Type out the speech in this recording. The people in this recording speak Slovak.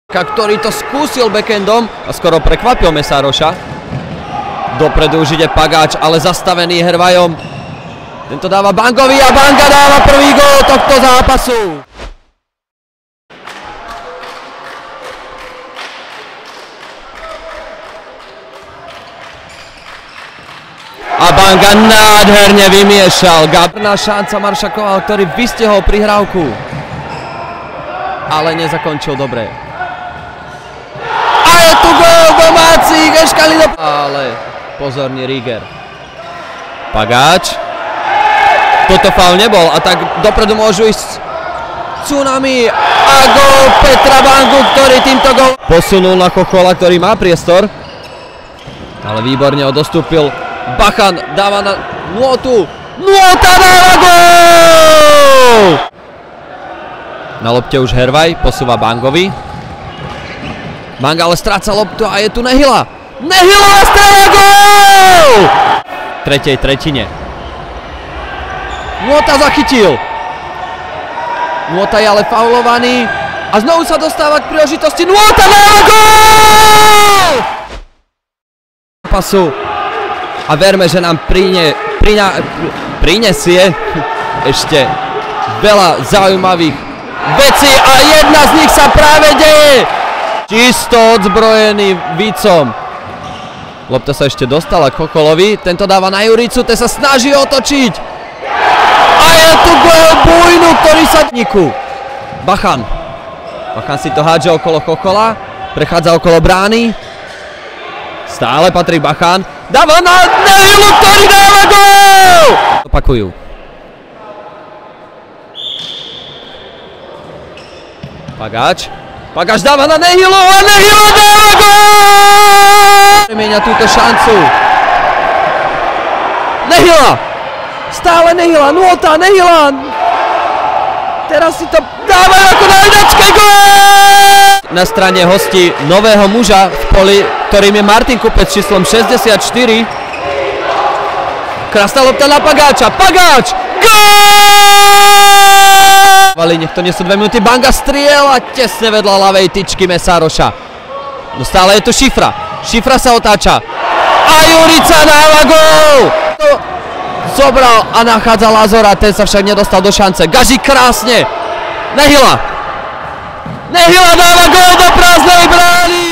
Ktorý to skúsil backendom a skoro prekvapil Mesároša. Dopredu už ide Pagáč, ale zastavený Hervajom. Tento dáva Bangovi a Banga dáva prvý gól tohto zápasu. A Banga nádherne vymiešal. Gabrná šanca Marša Koval, ktorý vystihol prihrávku. Ale nezakončil dobre. A je tu gól domácich, Eškali do... Ale pozorný Ríger. Pagáč. Toto faul nebol a tak dopredu môžu ísť Tsunami a gól Petra Bangu, ktorý týmto gól posunul na Chochola, ktorý má priestor. Ale výborne ho dostúpil. Bachan dáva na Nôtu. Nôta dáva gól! Na lopte už Hervaj posúva Bangovi. Banga ale stráca loptu a je tu Nehila. Nehila strieľa gól! V tretej tretine. Nôta zachytil. Nôta je ale faulovaný a znovu sa dostáva k príležitosti. Nôta dáva gól! Pasu. A verme, že nám prinesie ešte veľa zaujímavých vecí a jedna z nich sa práve deje. Čisto odzbrojený Vícom. Lopta sa ešte dostala k Chocholovi. Tento dáva na Juricu, ten sa snaží otočiť. A je tu gól Bujnu, ktorý sa... Bachan. Bachan si to hádže okolo Chochola. Prechádza okolo brány. Stále Patrik Bachan. Dáva na Nehilu, ktorý dáva gól! Opakujú. Pagáč. Pagáč dáva na Nehilu a Nehila dáva gól! Premieňa túto šancu. Nehila! Stále Nehila, Nôta, Nehila! Teraz si to dávajú ako na ináčke gól! Na strane hostí nového muža v poli, ktorým je Martin Kupec číslom 64. Krásna lopta na Pagáča. Pagáč! Gól! Nech to nie sú 2 minúty. Banga strieľa tesne vedľa ľavej tyčky Mesároša. No stále je tu Šifra. Šifra sa otáča. A Jurica dáva gól! Zobral a nachádza Lazora. Ten sa však nedostal do šance. Gažík krásne. Nehila! Nehila dáva gól do prázdnej brány!